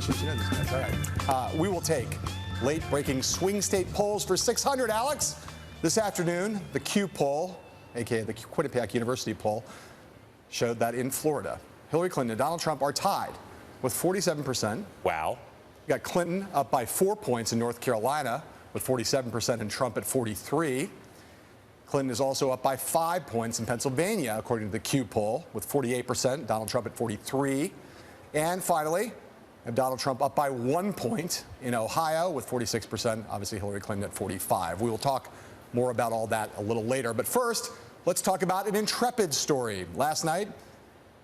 Congratulations. You know this, guys. All right. We will take late-breaking swing state polls for 600, Alex. This afternoon, the Q poll, a.k.a. the Quinnipiac University poll, showed that in Florida, Hillary Clinton and Donald Trump are tied with 47%. Wow. You got Clinton up by 4 points in North Carolina with 47% and Trump at 43. Clinton is also up by 5 points in Pennsylvania, according to the Q poll, with 48%, Donald Trump at 43. And finally, Donald Trump up by 1 point in Ohio with 46%, obviously Hillary Clinton at 45. We will talk more about all that a little later. But first, let's talk about an intrepid story. Last night,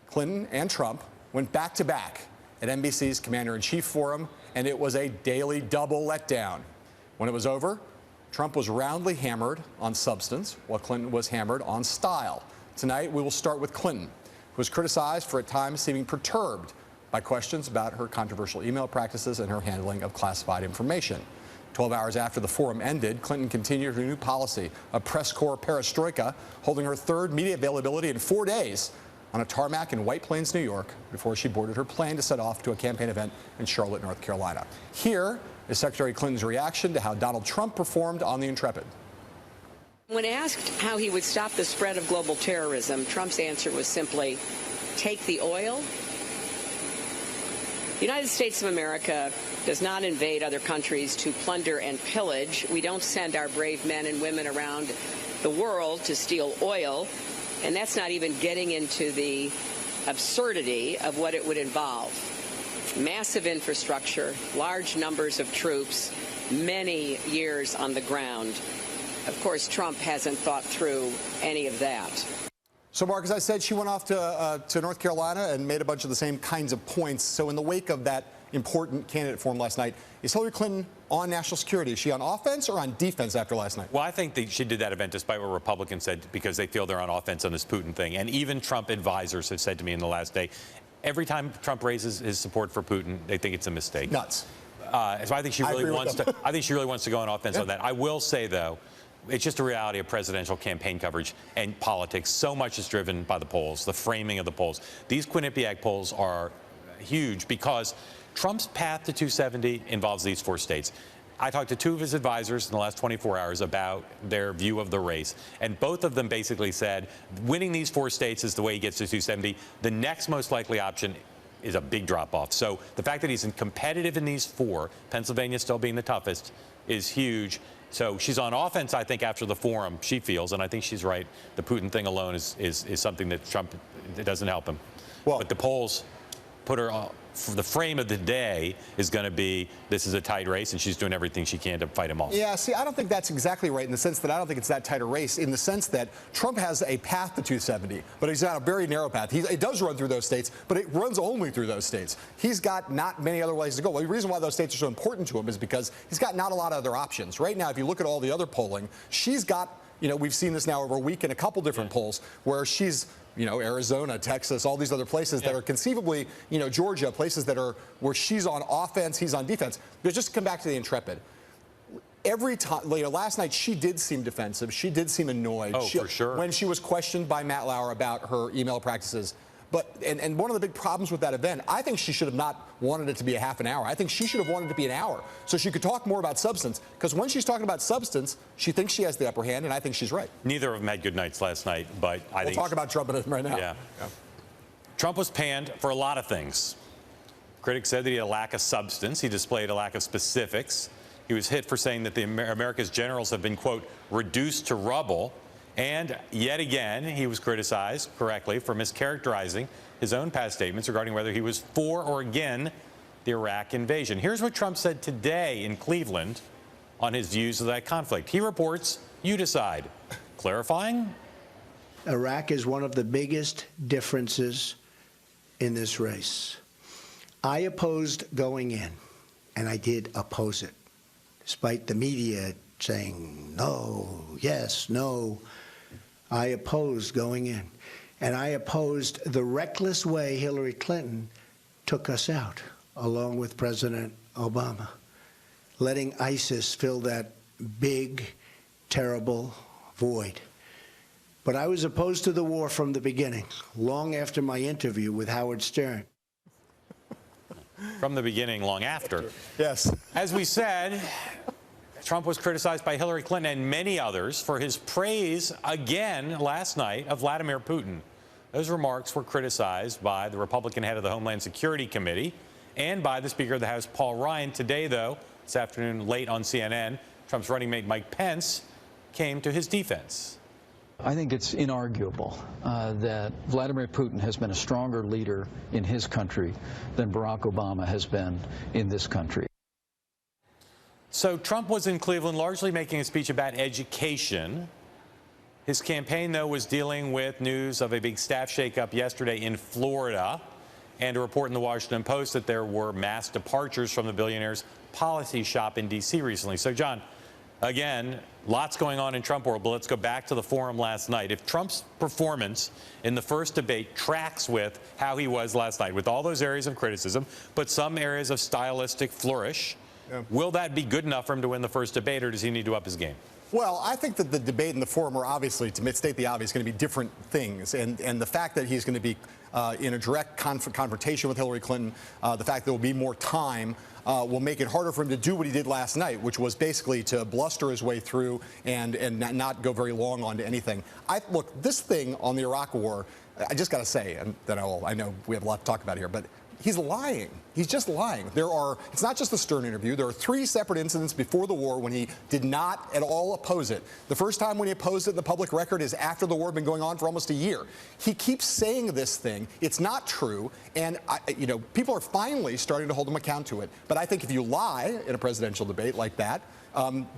Clinton and Trump went back-to-back at NBC's Commander-in-Chief Forum, and it was a daily double letdown. When it was over, Trump was roundly hammered on substance, while Clinton was hammered on style. Tonight, we will start with Clinton, who was criticized for at times seeming perturbed by questions about her controversial email practices and her handling of classified information. 12 hours after the forum ended, Clinton continued her new policy of press corps perestroika, holding her third media availability in 4 days on a tarmac in White Plains, New York, before she boarded her plane to set off to a campaign event in Charlotte, North Carolina. Here is Secretary Clinton's reaction to how Donald Trump performed on the Intrepid. When asked how he would stop the spread of global terrorism, Trump's answer was simply, take the oil. The United States of America does not invade other countries to plunder and pillage. We don't send our brave men and women around the world to steal oil. And that's not even getting into the absurdity of what it would involve. Massive infrastructure, large numbers of troops, many years on the ground. Of course, Trump hasn't thought through any of that. So, Mark, as I said, she went off to North Carolina and made a bunch of the same kinds of points. So in the wake of that important candidate forum last night, is Hillary Clinton on national security? Is she on offense or on defense after last night? Well, I think she did that event despite what Republicans said, because they feel they're on offense on this Putin thing. And even Trump advisors have said to me in the last day, every time Trump raises his support for Putin, they think it's a mistake. Nuts. So I think she really wants to. I think she really wants to go on offense on that. I will say, though, it's just a reality of presidential campaign coverage and politics. So much is driven by the polls, the framing of the polls. These Quinnipiac polls are huge because Trump's path to 270 involves these 4 states. I talked to 2 of his advisors in the last 24 hours about their view of the race, and both of them basically said winning these 4 states is the way he gets to 270. The next most likely option is a big drop-off. So the fact that he's competitive in these 4, Pennsylvania still being the toughest, is huge. So she's on offense, I think, after the forum, she feels, and I think she's right. The Putin thing alone is something that Trump, it doesn't help him. Well, but the polls put her on. For the frame of the day is going to be, this is a tight race, and she's doing everything she can to fight him off. Yeah, see, I don't think that's exactly right in the sense that I don't think it's that tight a race, in the sense that Trump has a path to 270, but he's got a very narrow path. It does run through those states, but it runs only through those states. He's got not many other ways to go. Well, the reason why those states are so important to him is because he's got not a lot of other options. Right now, if you look at all the other polling, she's got, we've seen this now over a week in a couple different polls where she's, Arizona, Texas, all these other places that are conceivably, Georgia, places that are where she's on offense, he's on defense. But just to come back to the Intrepid. Every time, last night she did seem defensive. She did seem annoyed. Oh, for sure. When she was questioned by Matt Lauer about her email practices. But, and one of the big problems with that event, I think she should have not wanted it to be a half an hour. I think she should have wanted it to be an hour so she could talk more about substance. Because when she's talking about substance, she thinks she has the upper hand, and I think she's right. Neither of them had good nights last night, but I think... We'll talk about Trump right now. Yeah. Trump was panned for a lot of things. Critics said that he had a lack of substance. He displayed a lack of specifics. He was hit for saying that America's generals have been, quote, reduced to rubble. And yet again, he was criticized correctly for mischaracterizing his own past statements regarding whether he was for or against the Iraq invasion. Here's what Trump said today in Cleveland on his views of that conflict. He reports, you decide. Clarifying? Iraq is one of the biggest differences in this race. I opposed going in, and I did oppose it, despite the media saying no, yes, no. I opposed going in, and I opposed the reckless way Hillary Clinton took us out, along with President Obama, letting ISIS fill that big, terrible void. But I was opposed to the war from the beginning, long after my interview with Howard Stern. from the beginning, long after. Yes. As we said, Trump was criticized by Hillary Clinton and many others for his praise again last night of Vladimir Putin. Those remarks were criticized by the Republican head of the Homeland Security Committee and by the Speaker of the House, Paul Ryan. Today, though, this afternoon, late on CNN, Trump's running mate Mike Pence came to his defense. I think it's inarguable that Vladimir Putin has been a stronger leader in his country than Barack Obama has been in this country. So Trump was in Cleveland largely making a speech about education. His campaign, though, was dealing with news of a big staff shakeup yesterday in Florida and a report in the Washington Post that there were mass departures from the billionaire's policy shop in D.C. recently. So, John, again, lots going on in Trump world, but let's go back to the forum last night. If Trump's performance in the first debate tracks with how he was last night, with all those areas of criticism, but some areas of stylistic flourish, will that be good enough for him to win the first debate, or does he need to up his game? Well, I think that the debate and the forum are obviously, to state the obvious, going to be different things. And the fact that he's going to be in a direct confrontation with Hillary Clinton, the fact that there will be more time will make it harder for him to do what he did last night, which was basically to bluster his way through and not go very long on to anything. Look, this thing on the Iraq War, I just got to say, and then I know we have a lot to talk about here, but he's lying. He's just lying. It's not just the Stern interview. There are 3 separate incidents before the war when he did not at all oppose it. The first time when he opposed it in the public record is after the war had been going on for almost a year. He keeps saying this thing. It's not true. And, people are finally starting to hold him account to it. But I think if you lie in a presidential debate like that,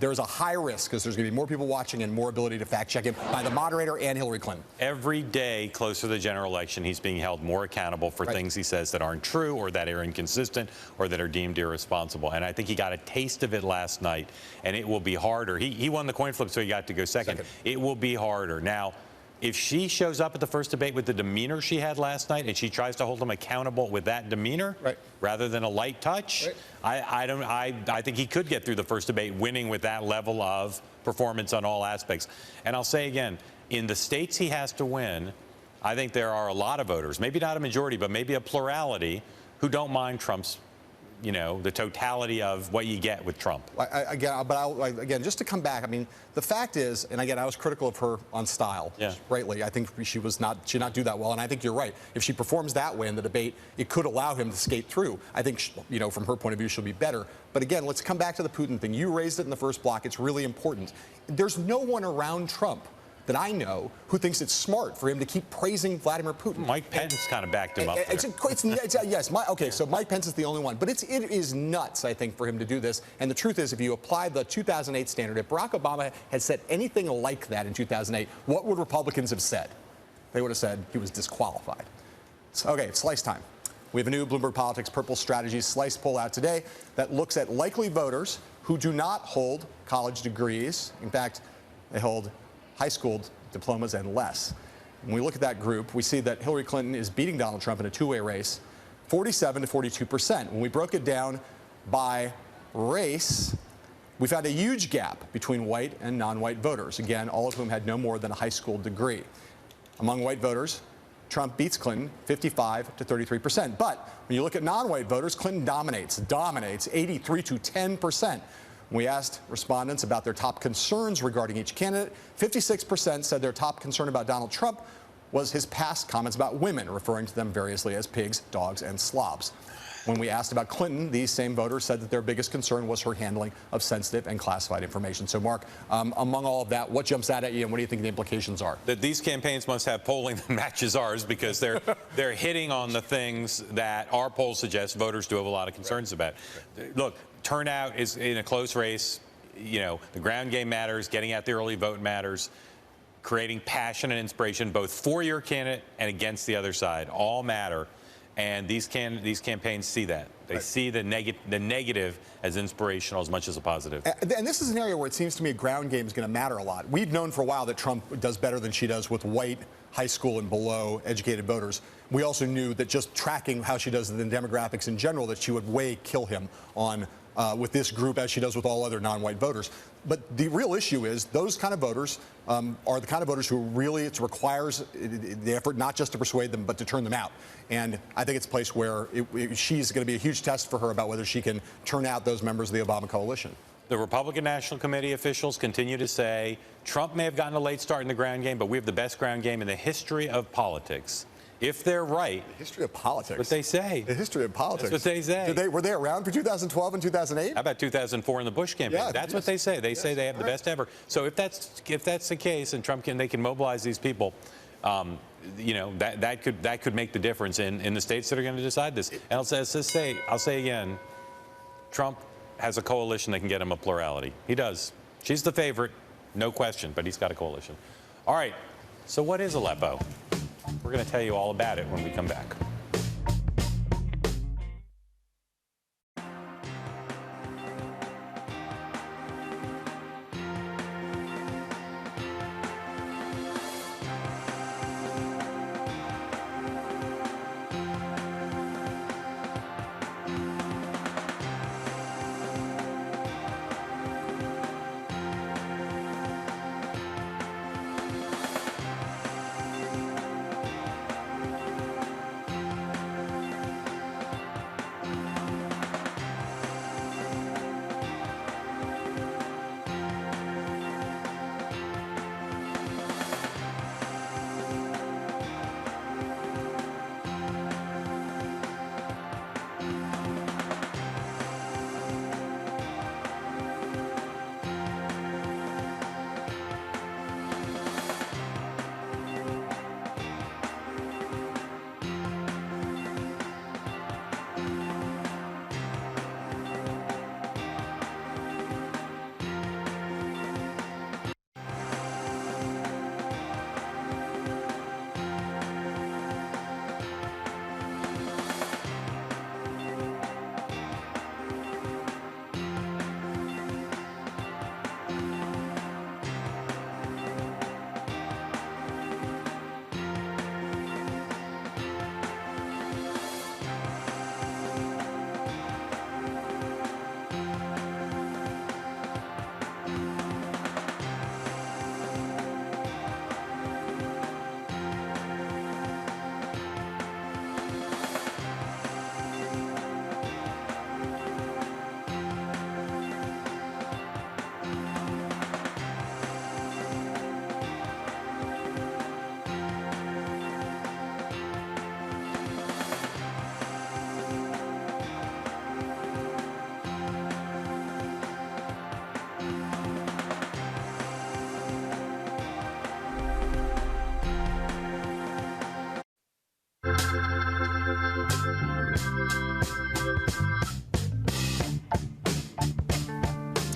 there's a high risk because there's going to be more people watching and more ability to fact check him by the moderator and Hillary Clinton. Every day closer to the general election, he's being held more accountable for things he says that aren't true or that are inconsistent or that are deemed irresponsible. And I think he got a taste of it last night, and it will be harder. He won the coin flip, so he got to go second. It will be harder. Now, if she shows up at the first debate with the demeanor she had last night and she tries to hold him accountable with that demeanor rather than a light touch, I think he could get through the first debate winning with that level of performance on all aspects. And I'll say again, in the states he has to win, I think there are a lot of voters, maybe not a majority, but maybe a plurality, who don't mind Trump's, the totality of what you get with Trump. Again, just to come back, I mean, the fact is, and again, I was critical of her on style, rightly. I think she did not do that well, and I think you're right. If she performs that way in the debate, it could allow him to skate through. I think, from her point of view, she'll be better. But again, let's come back to the Putin thing. You raised it in the first block. It's really important. There's no one around Trump that I know who thinks it's smart for him to keep praising Vladimir Putin. Mike Pence kind of backed him up there. So Mike Pence is the only one. But it is nuts, I think, for him to do this. And the truth is, if you apply the 2008 standard, if Barack Obama had said anything like that in 2008, what would Republicans have said? They would have said he was disqualified. So, okay, it's slice time. We have a new Bloomberg Politics Purple Strategies slice poll out today that looks at likely voters who do not hold college degrees. In fact, they hold high school diplomas and less. When we look at that group, we see that Hillary Clinton is beating Donald Trump in a two-way race, 47 to 42%. When we broke it down by race, we found a huge gap between white and non-white voters, again, all of whom had no more than a high school degree. Among white voters, Trump beats Clinton 55 to 33%. But when you look at non-white voters, Clinton dominates 83 to 10%. When we asked respondents about their top concerns regarding each candidate, 56% said their top concern about Donald Trump was his past comments about women, referring to them variously as pigs, dogs, and slobs. When we asked about Clinton, these same voters said that their biggest concern was her handling of sensitive and classified information. So, Mark, among all of that, what jumps out at you, and what do you think the implications are? That these campaigns must have polling that matches ours, because they're hitting on the things that our polls suggest voters do have a lot of concerns about. Look, turnout is in a close race. The ground game matters. Getting out the early vote matters. Creating passion and inspiration both for your candidate and against the other side all matter. And these campaigns see that. They see the negative as inspirational as much as a positive. And this is an area where it seems to me a ground game is going to matter a lot. We've known for a while that Trump does better than she does with white, high school and below educated voters. We also knew that just tracking how she does in the demographics in general, that she would way kill him on with this group as she does with all other non-white voters. But the real issue is those kind of voters are the kind of voters who really, it requires the effort not just to persuade them, but to turn them out. And I think it's a place where she's going to be a huge test for her about whether she can turn out those members of the Obama coalition. The Republican National Committee officials continue to say Trump may have gotten a late start in the ground game, but we have the best ground game in the history of politics. If they're right. The history of politics. What they say. The history of politics. That's what they say. Were they around for 2012 and 2008? How about 2004 in the Bush campaign? Yeah, that's what they say. They say they have the best ever. So if that's the case, and they can mobilize these people, you know, that could make the difference in the states that are going to decide this. And I'll say again, Trump has a coalition that can get him a plurality. He does. She's the favorite, no question, but he's got a coalition. All right, so what is Aleppo? We're going to tell you all about it when we come back.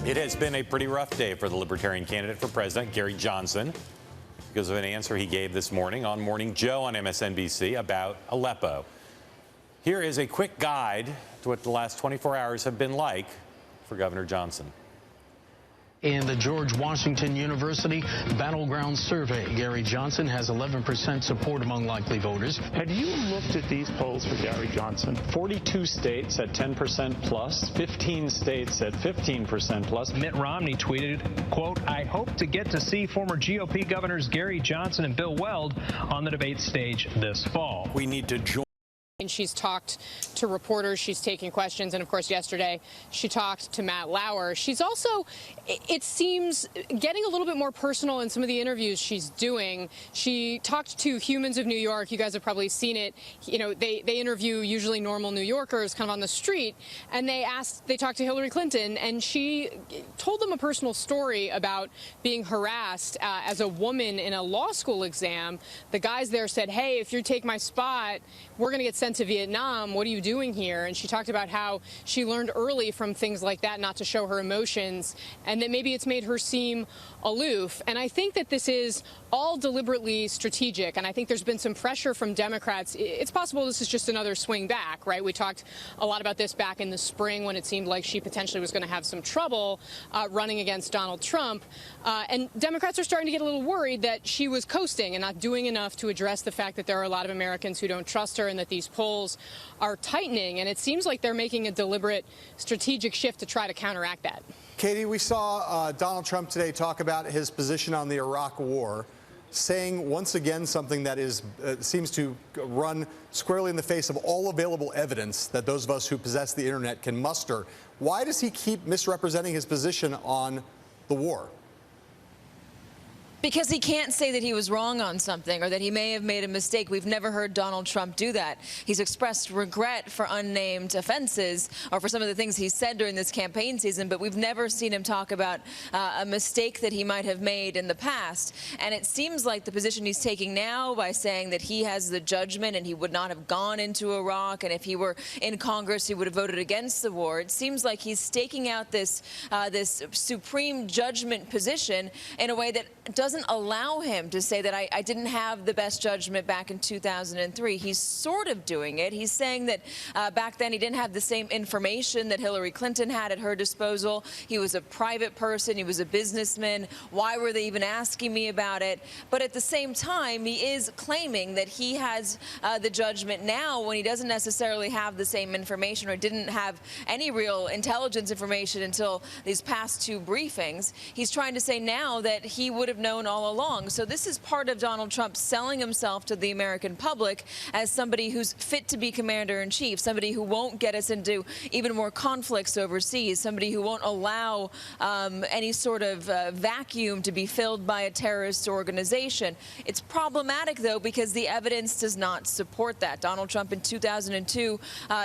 It has been a pretty rough day for the Libertarian candidate for president, Gary Johnson, because of an answer he gave this morning on Morning Joe on MSNBC about Aleppo. Here is a quick guide to what the last 24 hours have been like for Governor Johnson. In the George Washington University Battleground Survey, Gary Johnson has 11% support among likely voters. Have you looked at these polls for Gary Johnson? 42 states at 10% plus, 15 states at 15% plus. Mitt Romney tweeted, quote, "I hope to get to see former GOP governors Gary Johnson and Bill Weld on the debate stage this fall." We need to join. And she's talked to reporters, she's taken questions, and of course yesterday she talked to Matt Lauer. She's also, it seems, getting a little bit more personal in some of the interviews she's doing. She talked to Humans of New York. You guys have probably seen it. You know, they interview usually normal New Yorkers kind of on the street, and they talked to Hillary Clinton, and she told them a personal story about being harassed as a woman in a law school exam. The guys there said, "Hey, if you take my spot, we're going to get sent to Vietnam. What are you doing here?" And she talked about how she learned early from things like that not to show her emotions, and that maybe it's made her seem aloof. And I think that this is all deliberately strategic. And I think there's been some pressure from Democrats. It's possible this is just another swing back, right? We talked a lot about this back in the spring when it seemed like she potentially was going to have some trouble running against Donald Trump. And Democrats are starting to get a little worried that she was coasting and not doing enough to address the fact that there are a lot of Americans who don't trust her and that these polls are tightening. And it seems like they're making a deliberate strategic shift to try to counteract that. Katie, we saw Donald Trump today talk about his position on the Iraq war, saying once again something that is seems to run squarely in the face of all available evidence that those of us who possess the internet can muster. Why does he keep misrepresenting his position on the war? Because he can't say that he was wrong on something or that he may have made a mistake. We've never heard Donald Trump do that. He's expressed regret for unnamed offenses or for some of the things he said during this campaign season, but we've never seen him talk about a mistake that he might have made in the past. And it seems like the position he's taking now by saying that he has the judgment and he would not have gone into Iraq, and if he were in Congress, he would have voted against the war. It seems like he's staking out this supreme judgment position in a way that doesn't allow him to say that I didn't have the best judgment back in 2003. He's sort of doing it. He's saying that back then he didn't have the same information that Hillary Clinton had at her disposal. He was a private person. He was a businessman. Why were they even asking me about it? But at the same time, he is claiming that he has the judgment now when he doesn't necessarily have the same information or didn't have any real intelligence information until these past two briefings. He's trying to say now that he would have known all along. So this is part of Donald Trump selling himself to the American public as somebody who's fit to be commander-in-chief, somebody who won't get us into even more conflicts overseas, somebody who won't allow any sort of vacuum to be filled by a terrorist organization. It's problematic, though, because the evidence does not support that. Donald Trump in 2002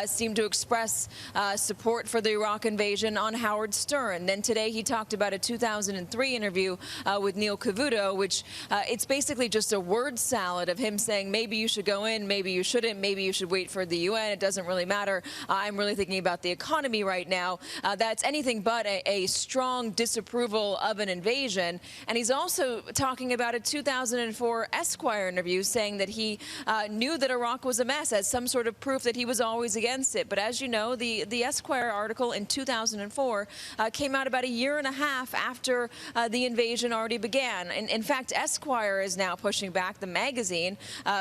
seemed to express support for the Iraq invasion on Howard Stern. Then today he talked about a 2003 interview with Neil Cavuto, which it's basically just a word salad of him saying maybe you should go in, maybe you shouldn't, maybe you should wait for the UN. It doesn't really matter. I'm really thinking about the economy right now. That's anything but a strong disapproval of an invasion. And he's also talking about a 2004 Esquire interview saying that he knew that Iraq was a mess as some sort of proof that he was always against it. But as you know, the Esquire article in 2004 came out about a year and a half after the invasion already began. In fact, Esquire is now pushing back, the magazine,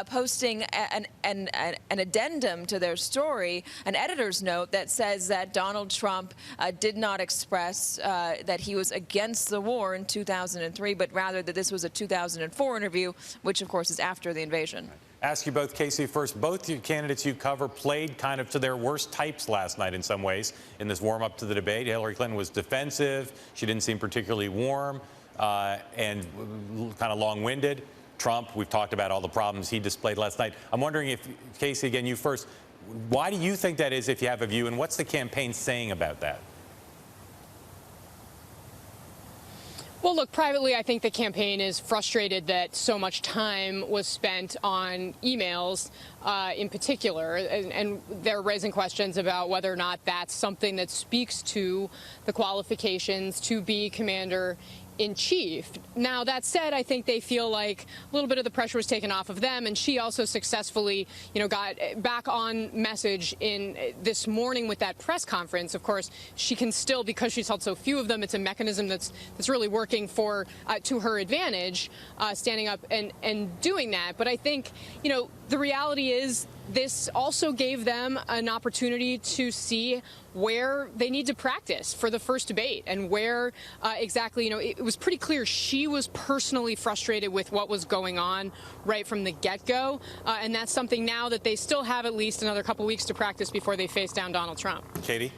posting an addendum to their story, an editor's note that says that Donald Trump did not express that he was against the war in 2003, but rather that this was a 2004 interview, which, of course, is after the invasion. Ask you both, Casey, first. Both you candidates you cover played kind of to their worst types last night in some ways in this warm-up to the debate. Hillary Clinton was defensive. She didn't seem particularly warm. And kind of long-winded. Trump, we've talked about all the problems he displayed last night. I'm wondering if, Casey, again, you first, why do you think that is, if you have a view, and what's the campaign saying about that? Well, look, privately, I think the campaign is frustrated that so much time was spent on emails in particular, and they're raising questions about whether or not that's something that speaks to the qualifications to be commander-in-chief. Now, that said, I think they feel like a little bit of the pressure was taken off of them, and she also successfully, got back on message in this morning with that press conference. Of course, she can still, because she's held so few of them, it's a mechanism that's really working for to her advantage, standing up and doing that. But I think, the reality is this also gave them an opportunity to see where they need to practice for the first debate and where exactly, it was pretty clear she was personally frustrated with what was going on right from the get-go. And that's something now that they still have at least another couple weeks to practice before they face down Donald Trump. Katie?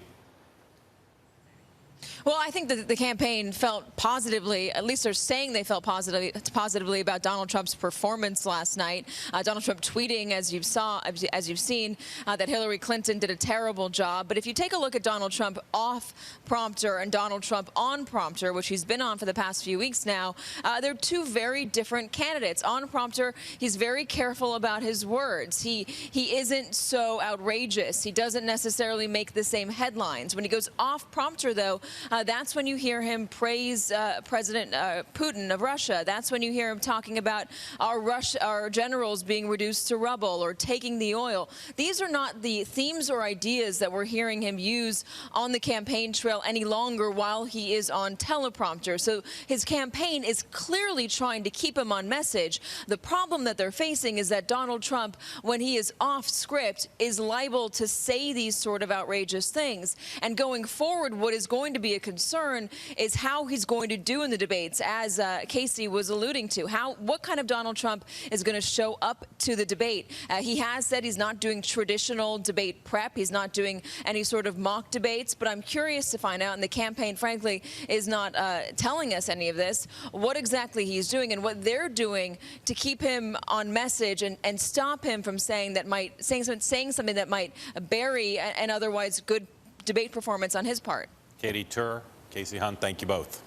Well, I think that the campaign felt positively, at least they're saying they felt positively about Donald Trump's performance last night. Donald Trump tweeting, as you've seen, that Hillary Clinton did a terrible job. But if you take a look at Donald Trump off prompter and Donald Trump on prompter, which he's been on for the past few weeks now, they're two very different candidates. On prompter, he's very careful about his words. He isn't so outrageous. He doesn't necessarily make the same headlines. When he goes off prompter, though, That's when you hear him praise President Putin of Russia. That's when you hear him talking about our generals being reduced to rubble or taking the oil. These are not the themes or ideas that we're hearing him use on the campaign trail any longer while he is on teleprompter. So his campaign is clearly trying to keep him on message. The problem that they're facing is that Donald Trump, when he is off script, is liable to say these sort of outrageous things. And going forward, what is going to be a concern is how he's going to do in the debates, as Casey was alluding to. What kind of Donald Trump is going to show up to the debate? He has said he's not doing traditional debate prep. He's not doing any sort of mock debates. But I'm curious to find out, and the campaign, frankly, is not telling us any of this, what exactly he's doing and what they're doing to keep him on message and stop him from saying something that might bury an otherwise good debate performance on his part. Katie Tur, Casey Hunt, thank you both.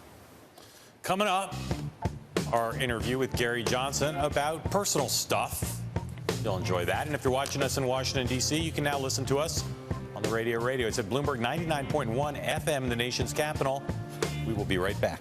Coming up, our interview with Gary Johnson about personal stuff. You'll enjoy that. And if you're watching us in Washington, D.C., you can now listen to us on the radio. It's at Bloomberg 99.1 FM, the nation's capital. We will be right back.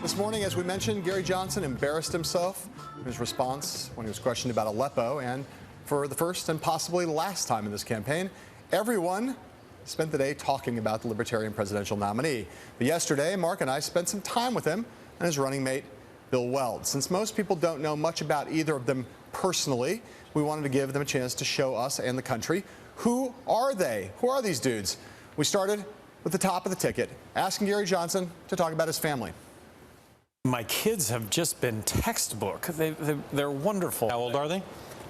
This morning, as we mentioned, Gary Johnson embarrassed himself in his response when he was questioned about Aleppo, and for the first and possibly last time in this campaign, everyone spent the day talking about the Libertarian presidential nominee. But yesterday, Mark and I spent some time with him and his running mate, Bill Weld. Since most people don't know much about either of them personally, we wanted to give them a chance to show us and the country, who are they? Who are these dudes? We started with the top of the ticket, asking Gary Johnson to talk about his family. My kids have just been textbook. They're wonderful. How old are they?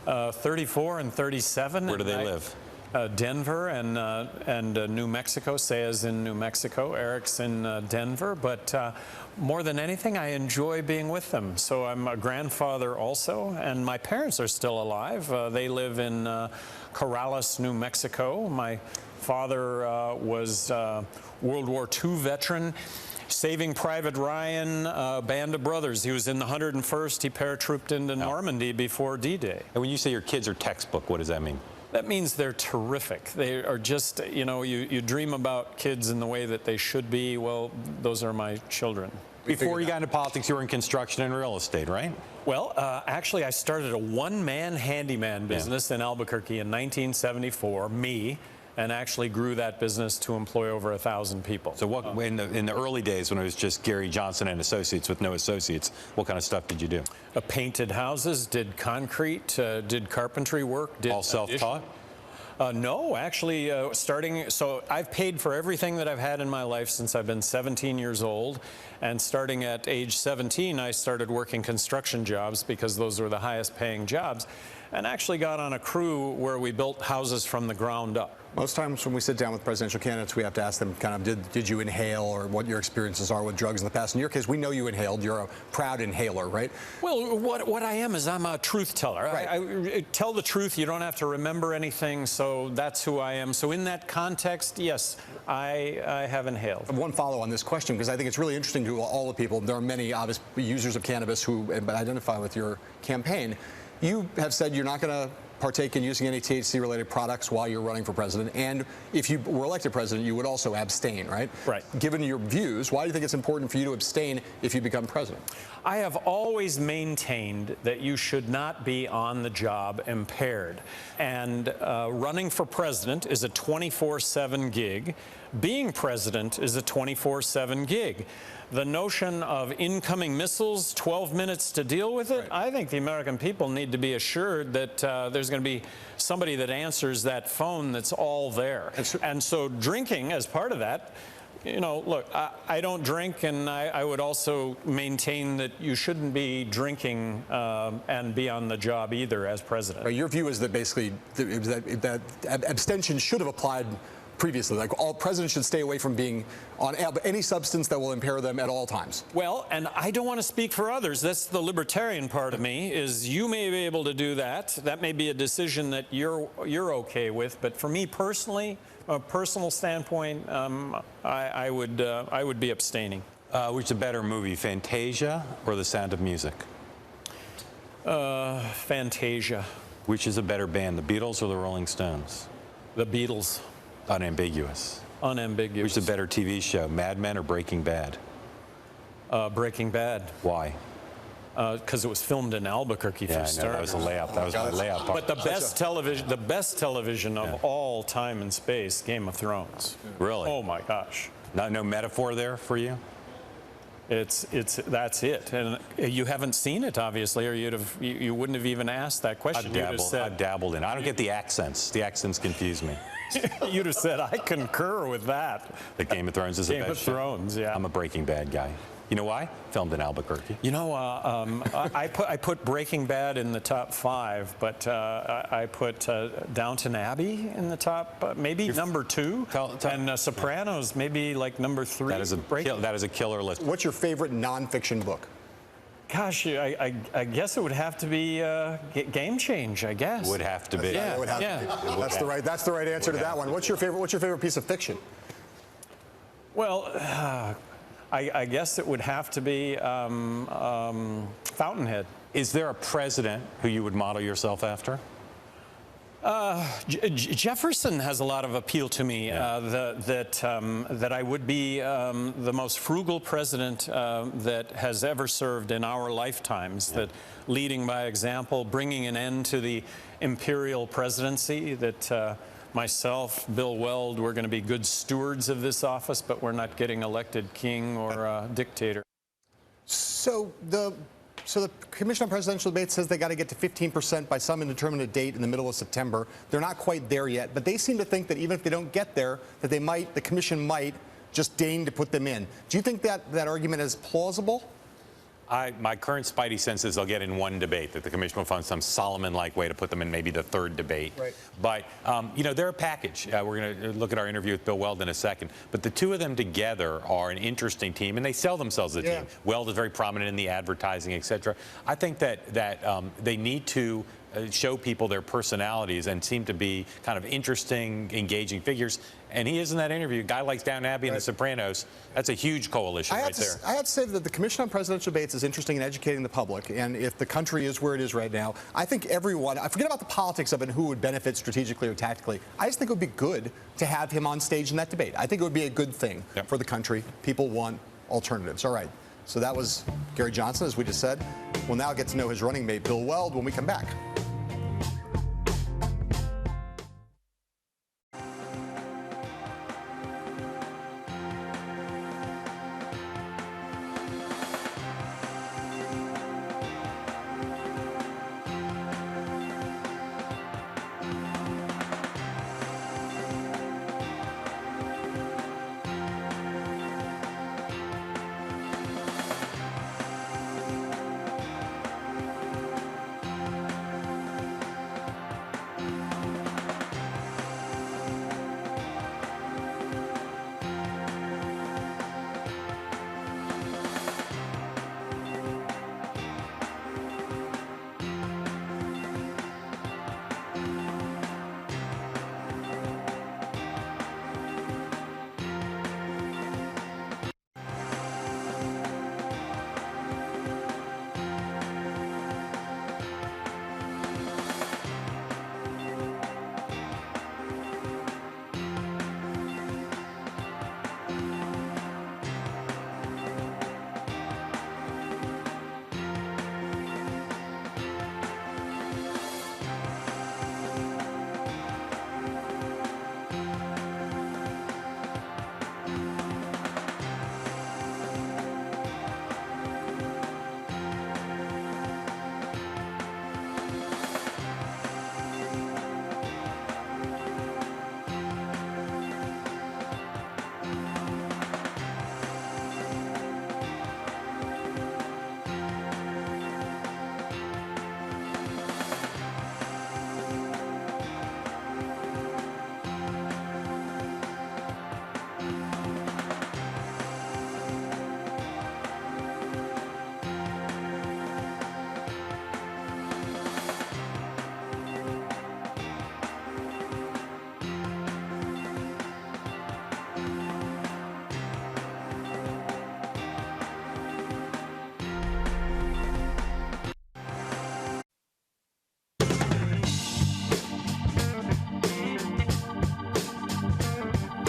34 and 37. Where do they live? Denver and New Mexico. Saya's in New Mexico. Eric's in Denver. But more than anything, I enjoy being with them. So I'm a grandfather also, and my parents are still alive. They live in Corrales, New Mexico. My father was World War II veteran. Saving Private Ryan, Band of Brothers. He was in the 101st. He paratrooped into Normandy before D-Day. And when you say your kids are textbook, what does that mean? That means they're terrific. They are just, you know, you dream about kids in the way that they should be. Well, those are my children. Before you got into politics, you were in construction and real estate, right? Well, actually, I started a one-man handyman business in Albuquerque in 1974, and actually grew that business to employ over 1,000 people. So what, in the early days when it was just Gary Johnson and Associates with no associates, what kind of stuff did you do? Painted houses, did concrete, did carpentry work. Did all self-taught? No, actually, so I've paid for everything that I've had in my life since I've been 17 years old. And starting at age 17, I started working construction jobs because those were the highest paying jobs. And actually got on a crew where we built houses from the ground up. Most times when we sit down with presidential candidates, we have to ask them kind of, did you inhale, or what your experiences are with drugs in the past. In your case, we know you inhaled. You're a proud inhaler, right? Well, what I am is I'm a truth teller. Right. I tell the truth. You don't have to remember anything, so that's who I am. So in that context, yes, I have inhaled. One follow on this question, because I think it's really interesting to all the people. There are many obvious users of cannabis who identify with your campaign. You have said you're not going to partake in using any THC-related products while you're running for president, and if you were elected president, you would also abstain, right? Right. Given your views, why do you think it's important for you to abstain if you become president? I have always maintained that you should not be on the job impaired. And running for president is a 24/7 gig. Being president is a 24/7 gig. The notion of incoming missiles, 12 minutes to deal with it, I think the American people need to be assured that there's going to be somebody that answers that phone that's all there. And so drinking as part of that, you know, look, I don't drink, and I would also maintain that you shouldn't be drinking and be on the job either as president. Your view is that basically that abstention should have applied previously, like all presidents should stay away from being on any substance that will impair them at all times. Well, and I don't want to speak for others. That's the libertarian part of me, is you may be able to do that. That may be a decision that you're okay with, but for me personally, a personal standpoint, I would be abstaining. Which is a better movie, Fantasia or The Sound of Music? Fantasia. Which is a better band, the Beatles or the Rolling Stones? The Beatles. Unambiguous. Unambiguous. Which is a better TV show, Mad Men or Breaking Bad? Breaking Bad. Why? Because it was filmed in Albuquerque for starters. That was a layup. That was my layup. But the best television of all time and space, Game of Thrones. Really? Oh my gosh. No metaphor there for you? That's it, and you haven't seen it obviously, or you wouldn't have even asked that question. I've dabbled in it. I don't get the accents. The accents confuse me. You'd have said, I concur with that. That Game of Thrones is a Game of Thrones, yeah. I'm a Breaking Bad guy. You know why? Filmed in Albuquerque. You know, I put Breaking Bad in the top 5, but I put Downton Abbey in the top, maybe number 2, and Sopranos maybe like number 3. That is a killer list. What's your favorite nonfiction book? Gosh, I guess it would have to be Game Change. I guess would have to be. Yeah, it would have to be. That's the right answer to that one. What's your favorite piece of fiction? Well. I guess it would have to be Fountainhead. Is there a president who you would model yourself after? Jefferson has a lot of appeal to me. That I would be the most frugal president that has ever served in our lifetimes. That leading by example, bringing an end to the imperial presidency. That. Myself, Bill Weld, we're going to be good stewards of this office, but we're not getting elected king or dictator. So the Commission on Presidential Debates says they got to get to 15% by some indeterminate date in the middle of September. They're not quite there yet, but they seem to think that even if they don't get there, that the Commission might just deign to put them in. Do you think that argument is plausible? My current spidey sense is they'll get in one debate, that the commission will find some Solomon-like way to put them in maybe the third debate. Right. But, you know, they're a package. We're going to look at our interview with Bill Weld in a second. But the two of them together are an interesting team, and they sell themselves as a team. Weld is very prominent in the advertising, et cetera. I think that they need to show people their personalities and seem to be kind of interesting, engaging figures. And he is in that interview. A guy like Downton Abbey and The Sopranos. That's a huge coalition right there. I have to say that the Commission on Presidential Debates is interesting in educating the public. And if the country is where it is right now, I think everyone, I forget about the politics of it and who would benefit strategically or tactically. I just think it would be good to have him on stage in that debate. I think it would be a good thing for the country. People want alternatives. All right. So that was Gary Johnson, as we just said. We'll now get to know his running mate, Bill Weld, when we come back.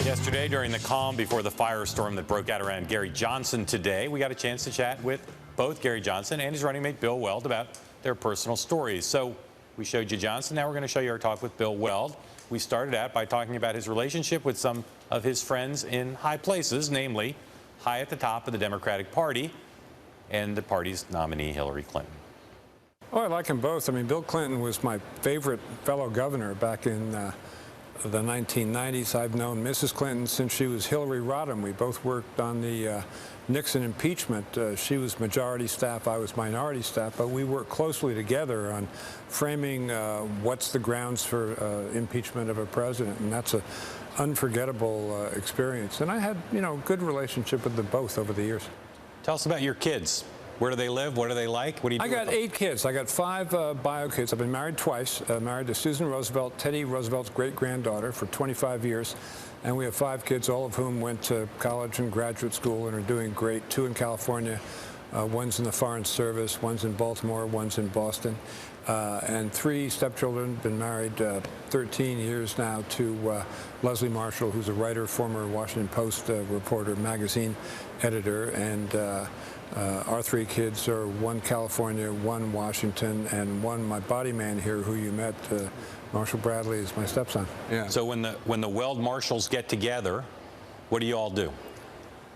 Yesterday, during the calm before the firestorm that broke out around Gary Johnson today, we got a chance to chat with both Gary Johnson and his running mate Bill Weld about their personal stories. So we showed you Johnson. Now we're going to show you our talk with Bill Weld. We started out by talking about his relationship with some of his friends in high places, namely high at the top of the Democratic Party and the party's nominee, Hillary Clinton. Oh, I like them both. I mean, Bill Clinton was my favorite fellow governor back in the 1990s. I've known Mrs. Clinton since she was Hillary Rodham. We both worked on the Nixon impeachment. She was majority staff, I was minority staff, but we worked closely together on framing what's the grounds for impeachment of a president, and that's an unforgettable experience. And I had, good relationship with them both over the years. Tell us about your kids. Where do they live? What do they like? What do you do? I got 8 kids. I got 5 bio kids. I've been married twice. Married to Susan Roosevelt, Teddy Roosevelt's great-granddaughter, for 25 years. And we have 5 kids, all of whom went to college and graduate school and are doing great. 2 in California, one's in the Foreign Service, one's in Baltimore, one's in Boston. And 3 stepchildren, been married 13 years now to Leslie Marshall, who's a writer, former Washington Post reporter, magazine editor, and our 3 kids are 1 California, 1 Washington, and 1 my body man here who you met, Marshall Bradley, is my stepson. Yeah. So when the Weld Marshalls get together, what do you all do?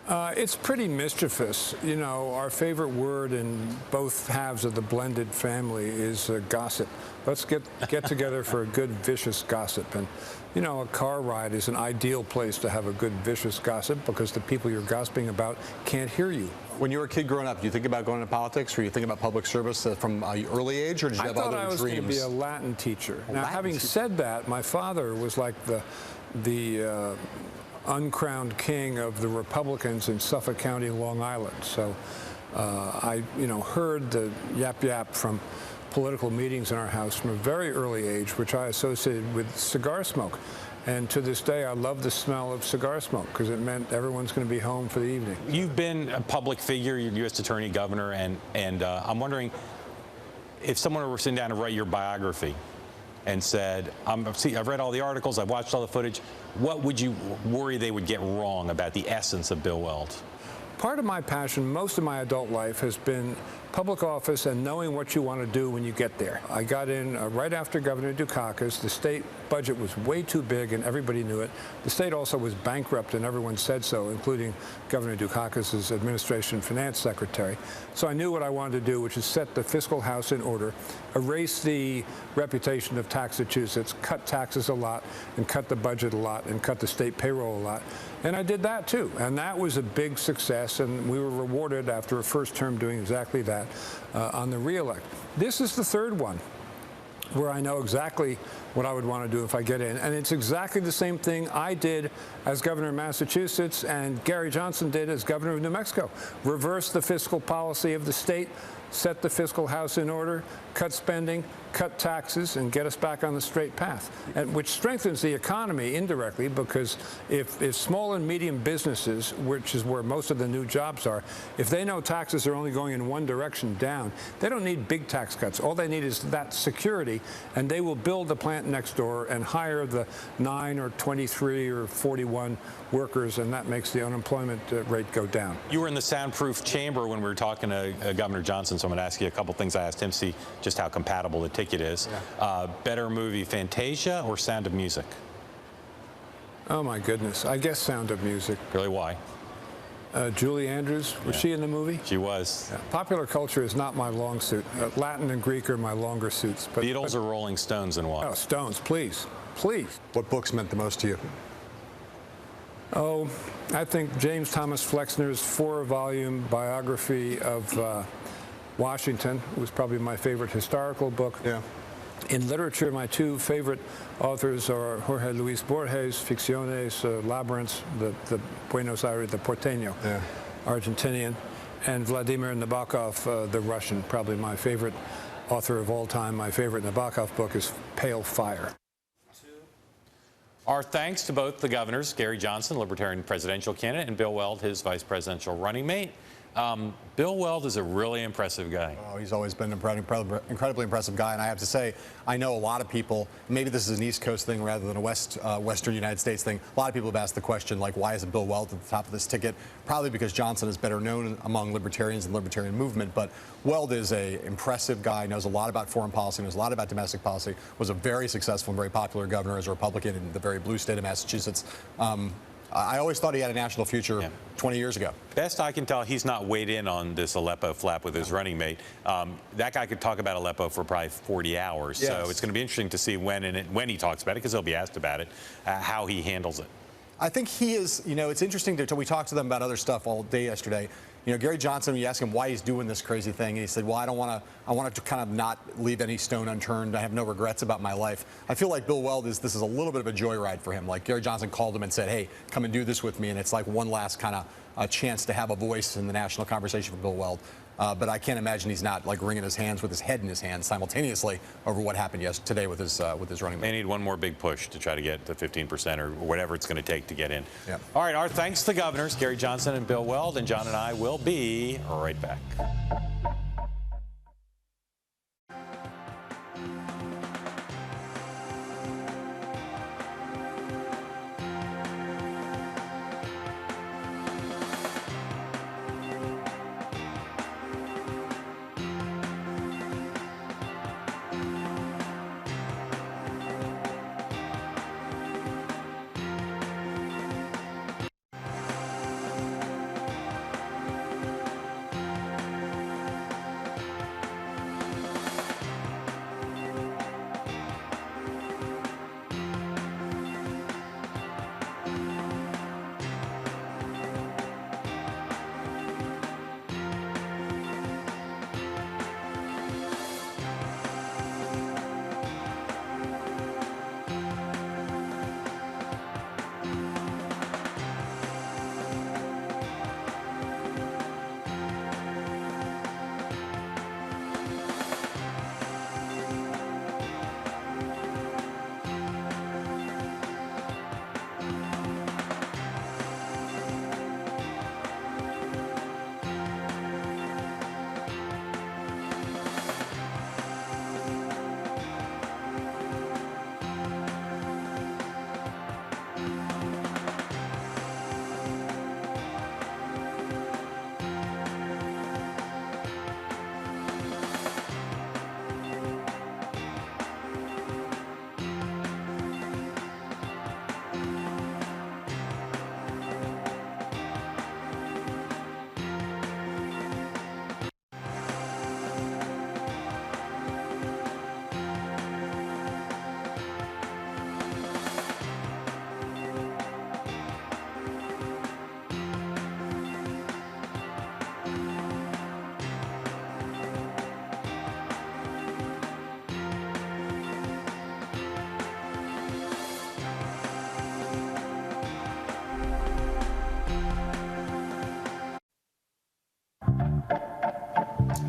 It's pretty mischievous. Our favorite word in both halves of the blended family is gossip. Let's get together for a good, vicious gossip. And, a car ride is an ideal place to have a good, vicious gossip because the people you're gossiping about can't hear you. When you were a kid growing up, do you think about going into politics, or you think about public service from an early age, or did you have other dreams? I thought I was going to be a Latin teacher. Now, having said that, my father was like the uncrowned king of the Republicans in Suffolk County, Long Island. So I, heard the yap from political meetings in our house from a very early age, which I associated with cigar smoke. And to this day, I love the smell of cigar smoke because it meant everyone's going to be home for the evening. You've been a public figure, you're U.S. Attorney, Governor, and I'm wondering if someone were sitting down to write your biography and said, I've read all the articles, I've watched all the footage, what would you worry they would get wrong about the essence of Bill Weld? part of my passion most of my adult life has been public office and knowing what you want to do when you get there. I got in right after Governor Dukakis. The state budget was way too big and everybody knew it. The state also was bankrupt and everyone said so, including Governor Dukakis' administration finance secretary. So I knew what I wanted to do, which is set the fiscal house in order, erase the reputation of Taxachusetts, cut taxes a lot and cut the budget a lot and cut the state payroll a lot. And I did that too, and that was a big success, and we were rewarded after a first term doing exactly that on the re-elect. This is the third one where I know exactly what I would want to do if I get in, and it's exactly the same thing I did as governor of Massachusetts and Gary Johnson did as governor of New Mexico. Reverse the fiscal policy of the state, set the fiscal house in order, cut spending, cut taxes, and get us back on the straight path, and which strengthens the economy indirectly, because if small and medium businesses, which is where most of the new jobs are, if they know taxes are only going in one direction down, they don't need big tax cuts. All they need is that security, and they will build the plant next door and hire the 9 or 23 or 41 workers, and that makes the unemployment rate go down. You were in the soundproof chamber when we were talking to Governor Johnson, so I'm going to ask you a couple things. I asked him to see just how compatible the ticket is. Yeah. Better movie, Fantasia or Sound of Music? Oh my goodness, I guess Sound of Music. Really, why? Julie Andrews, was she in the movie? She was. Yeah. Popular culture is not my long suit. Latin and Greek are my longer suits. But, Beatles or Rolling Stones, and why? Oh, Stones, please, please. What books meant the most to you? Oh, I think James Thomas Flexner's 4-volume biography of Washington was probably my favorite historical book. Yeah. In literature, my two favorite authors are Jorge Luis Borges, Ficciones, Labyrinths, the Buenos Aires, the Porteño, yeah, Argentinian, and Vladimir Nabokov, the Russian. Probably my favorite author of all time. My favorite Nabokov book is Pale Fire. Our thanks to both the governors, Gary Johnson, Libertarian presidential candidate, and Bill Weld, his vice presidential running mate. Bill Weld is a really impressive guy. Oh, he's always been an incredibly impressive guy, and I have to say, I know a lot of people, maybe this is an East Coast thing rather than a Western United States thing. A lot of people have asked the question, like, why isn't Bill Weld at the top of this ticket? Probably because Johnson is better known among libertarians and the libertarian movement, but Weld is an impressive guy, knows a lot about foreign policy, knows a lot about domestic policy, was a very successful and very popular governor as a Republican in the very blue state of Massachusetts. I always thought he had a national future 20 years ago. Best I can tell, he's not weighed in on this Aleppo flap with his running mate. That guy could talk about Aleppo for probably 40 hours. Yes. So it's going to be interesting to see when he talks about it, because he'll be asked about it, how he handles it. I think he is, you know, it's interesting we talked to them about other stuff all day yesterday. You know, Gary Johnson, you ask him why he's doing this crazy thing, and he said, well, I want to kind of not leave any stone unturned. I have no regrets about my life. I feel like Bill Weld this is a little bit of a joyride for him. Like, Gary Johnson called him and said, hey, come and do this with me, and it's like one last kind of chance to have a voice in the national conversation for Bill Weld. But I can't imagine he's not like wringing his hands with his head in his hands simultaneously over what happened today with his running mate. They need one more big push to try to get to 15% or whatever it's going to take to get in. Yeah. All right, our thanks to the governors, Gary Johnson and Bill Weld, and John and I will be right back.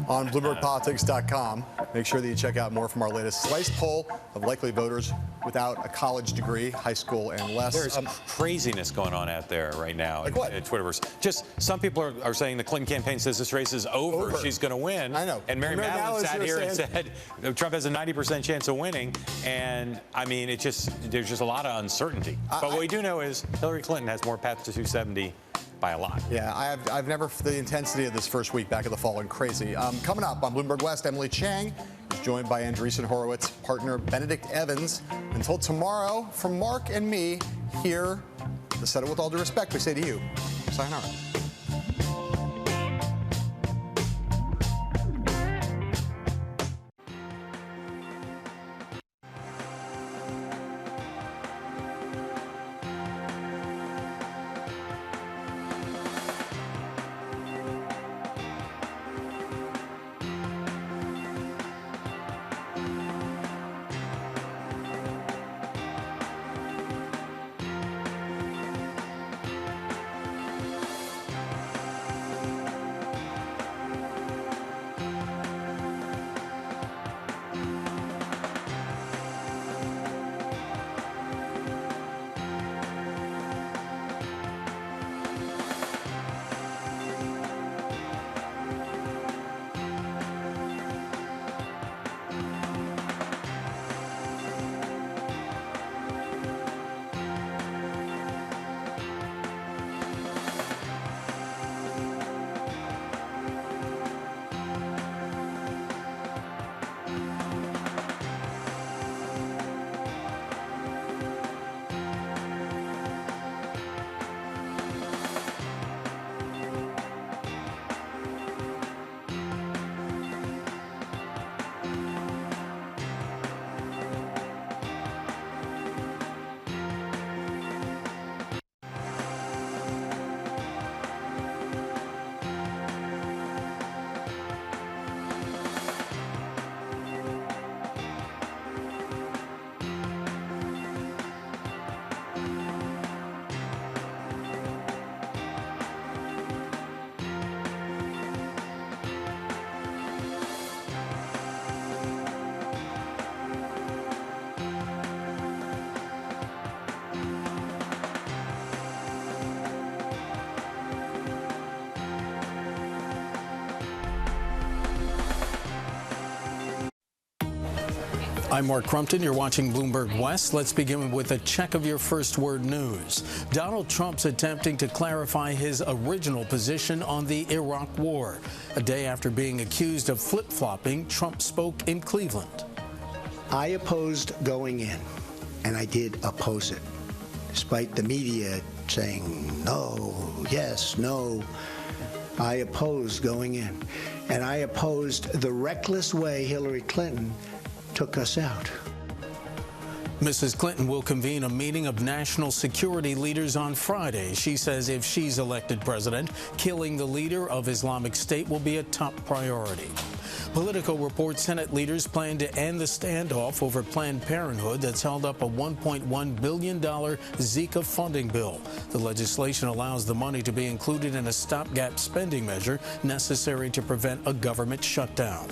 on BloombergPolitics.com. Make sure that you check out more from our latest slice poll of likely voters without a college degree, high school and less. There's craziness going on out there right now. Like what? In Twitterverse. Just some people are saying the Clinton campaign says this race is over. She's going to win. I know. And Mary Madeline sat here and said Trump has a 90% chance of winning. And I mean, there's just a lot of uncertainty. But what we do know is Hillary Clinton has more paths to 270 by a lot. Yeah, I've never, the intensity of this first week back of the fall went crazy. Coming up on Bloomberg West, Emily Chang is joined by Andreessen Horowitz partner Benedict Evans. Until tomorrow, from Mark and me here, the Senate with all due respect, we say to you, sayonara. I'm Mark Crumpton. You're watching Bloomberg West. Let's begin with a check of your first word news. Donald Trump's attempting to clarify his original position on the Iraq War. A day after being accused of flip-flopping, Trump spoke in Cleveland. I opposed going in, and I did oppose it, despite the media saying no, yes, no. I opposed going in, and I opposed the reckless way Hillary Clinton took us out. Mrs. Clinton will convene a meeting of national security leaders on Friday. She says if she's elected president, killing the leader of Islamic State will be a top priority. Politico reports Senate leaders plan to end the standoff over Planned Parenthood that's held up a $1.1 billion Zika funding bill. The legislation allows the money to be included in a stopgap spending measure necessary to prevent a government shutdown.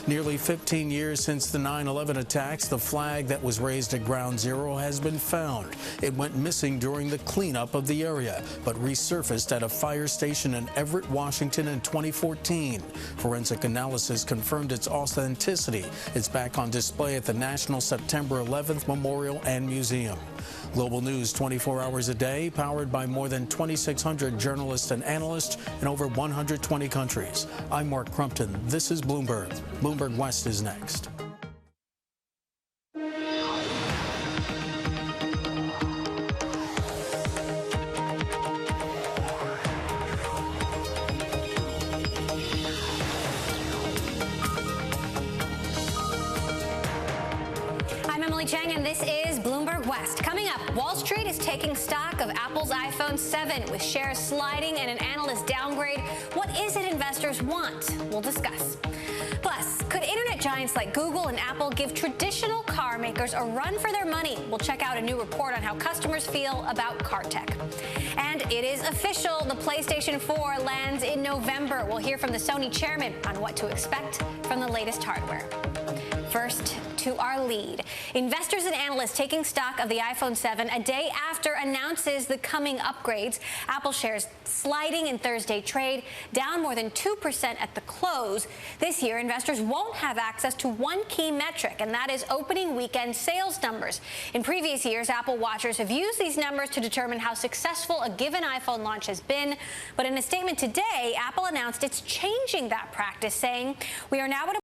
Nearly 15 years since the 9/11 attacks, the flag that was raised at Ground Zero has been found. It went missing during the cleanup of the area, but resurfaced at a fire station in Everett, Washington in 2014. Forensic analysis confirmed its authenticity. It's back on display at the National September 11th Memorial and Museum. Global news 24 hours a day, powered by more than 2,600 journalists and analysts in over 120 countries. I'm Mark Crumpton. This is Bloomberg. Bloomberg West is next. I'm Emily Chang, and this is Bloomberg West. Coming up, Wall Street is taking stock of Apple's iPhone 7 with shares sliding and an analyst downgrade. What is it investors want? We'll discuss. Plus, could internet giants like Google and Apple give traditional car makers a run for their money. We'll check out a new report on how customers feel about car tech. And it is official. The PlayStation 4 lands in November. We'll hear from the Sony chairman on what to expect from the latest hardware. First, to our lead. Investors and analysts taking stock of the iPhone 7 a day after announces the coming upgrades. Apple shares sliding in Thursday trade, down more than 2% at the close. This year, investors won't have access to one key metric, and that is opening weekend sales numbers. In previous years, Apple watchers have used these numbers to determine how successful a given iPhone launch has been. But in a statement today, Apple announced it's changing that practice, saying, "We are now at a